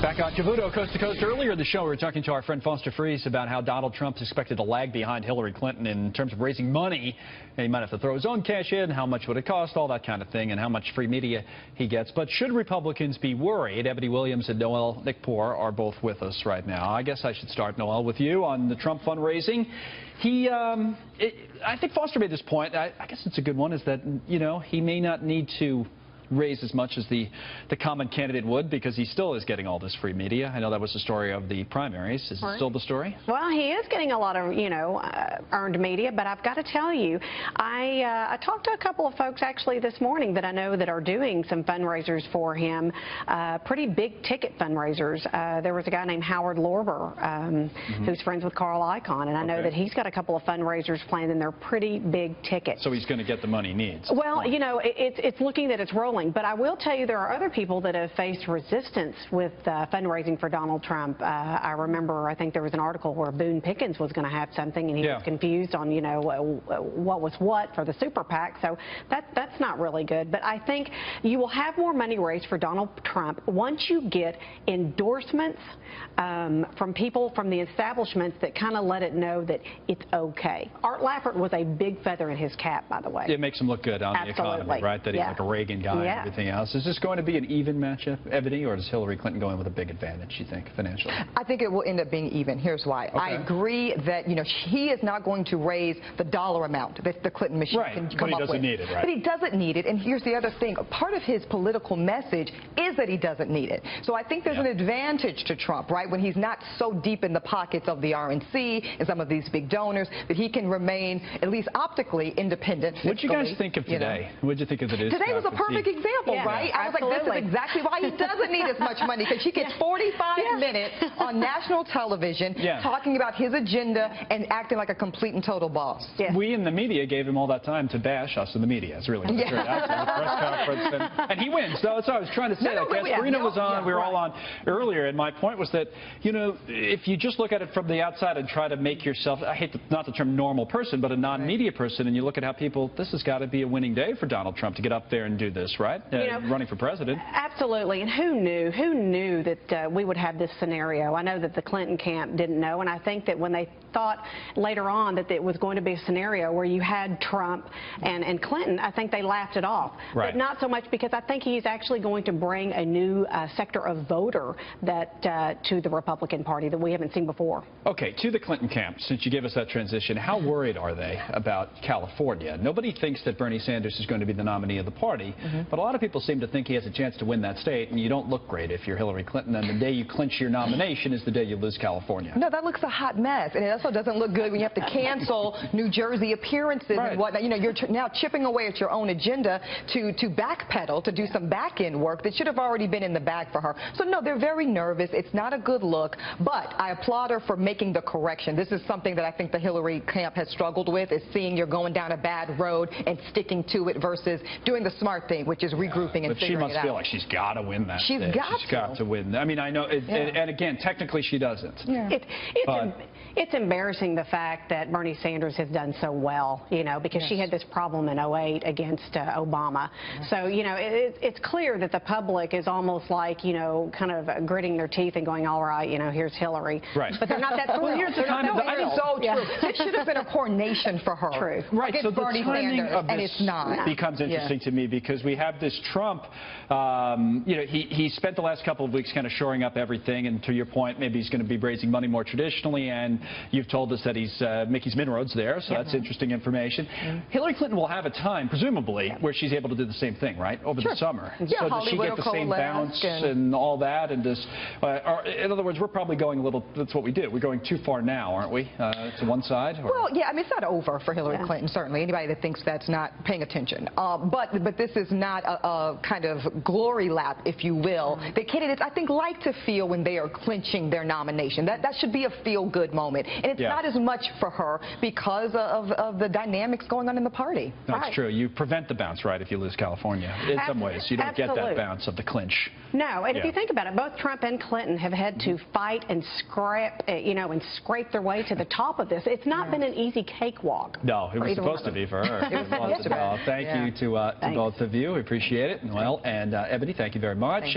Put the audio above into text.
Back on Cavuto, Coast to Coast. Earlier in the show, we were talking to our friend Foster Friess about how Donald Trump is expected to lag behind Hillary Clinton in terms of raising money. And he might have to throw his own cash in, how much would it cost, all that kind of thing, and how much free media he gets. But should Republicans be worried? Eboni Williams and Noelle Nikpour are both with us right now. I guess I should start, Noelle, with you on the Trump fundraising. I think Foster made this point. I guess it's a good one, is that, you know, he may not need to raise as much as the common candidate would, because he still is getting all this free media. I know that was the story of the primaries. Is it still the story? Well, he is getting a lot of, earned media, but I've got to tell you, I talked to a couple of folks actually this morning that I know that are doing some fundraisers for him, pretty big ticket fundraisers. There was a guy named Howard Lorber who's friends with Carl Icahn, and I know that he's got a couple of fundraisers planned, and they're pretty big tickets. So he's going to get the money he needs. Well, you know, it's looking that it's rolling. But I will tell you, there are other people that have faced resistance with fundraising for Donald Trump. I remember, I think there was an article where Boone Pickens was going to have something, and he was confused on, what was what for the super PAC. So that's not really good. But I think you will have more money raised for Donald Trump once you get endorsements from people from the establishments that kind of let it know that it's okay. Art Laffer was a big feather in his cap, by the way. It makes him look good on the economy, right? That he's like a Reagan guy. And everything else. Is this going to be an even matchup, Eboni, or does Hillary Clinton go in with a big advantage, you think, financially? I think it will end up being even. Here's why. Okay. I agree that, he is not going to raise the dollar amount that the Clinton machine can come up with. But he doesn't need it, right? But he doesn't need it. And here's the other thing. Part of his political message is that he doesn't need it. So I think there's an advantage to Trump, right, when he's not so deep in the pockets of the RNC and some of these big donors, that he can remain, at least optically, independent. What did you guys think of today? What did you think of the news? Today was a perfect example, right? I was like, this is exactly why he doesn't need as much money, because she gets 45 minutes on national television talking about his agenda and acting like a complete and total boss. We in the media gave him all that time to bash us in the media. It's really the press conference, and he wins. So that's what I was trying to say. Karina was on, we were all on earlier, and my point was that, if you just look at it from the outside and try to make yourself, I hate not the term normal person, but a non-media person, and you look at how people, this has got to be a winning day for Donald Trump to get up there and do this, right? Running for president. Absolutely. And who knew that we would have this scenario? I know that the Clinton camp didn't know, and I think that when they thought later on that it was going to be a scenario where you had Trump and Clinton, I think they laughed it off. But not so much, because I think he's actually going to bring a new sector of voter to the Republican Party that we haven't seen before. Okay, to the Clinton camp, since you gave us that transition, how worried are they about California? Nobody thinks that Bernie Sanders is going to be the nominee of the party, but a lot of people seem to think he has a chance to win that state, and you don't look great if you're Hillary Clinton, and the day you clinch your nomination is the day you lose California. No, that looks a hot mess, and it also doesn't look good when you have to cancel New Jersey appearances and whatnot. You're now chipping away at your own agenda to backpedal, to do some back-end work that should have already been in the bag for her. So, no, they're very nervous. It's not a good look, but I applaud her for making the correction. This is something that I think the Hillary camp has struggled with, is seeing you're going down a bad road and sticking to it versus doing the smart thing, which is regrouping and figuring it out. But she must feel like she's got to win that. She's got to win. I mean, I know, and again, technically she doesn't. It's embarrassing, the fact that Bernie Sanders has done so well, because she had this problem in 2008 against Obama. So, it's clear that the public is almost like, kind of gritting their teeth and going, all right, here's Hillary. Right. But they're not that thrilled. Well, here's the kind of, It should have been a coronation for her. True. Right. So the Bernie timing Sanders, of this and it's not. becomes interesting to me, because we have this Trump, he spent the last couple of weeks kind of shoring up everything, and to your point, maybe he's going to be raising money more traditionally, and you've told us that he's Mickey's Minroads there, so that's interesting information. Hillary Clinton will have a time, presumably, where she's able to do the same thing, right, over the summer. So does she get the same bounce and all that, and does, in other words, we're probably going a little, that's what we do, we're going too far now, aren't we, to one side? Or? Well, yeah, I mean, it's not over for Hillary Clinton, certainly. Anybody that thinks that's not paying attention. But this is not a kind of glory lap, if you will. The candidates, I think, like to feel when they are clinching their nomination. That should be a feel-good moment. And it's not as much for her because of the dynamics going on in the party. That's true. You prevent the bounce, right, if you lose California. In some ways, you don't get that bounce of the clinch. No, and if you think about it, both Trump and Clinton have had to fight and scrape their way to the top of this. It's not been an easy cakewalk. No, it was supposed to be for her. Thank you to both of you. We appreciate it. Noelle and Eboni, thank you very much.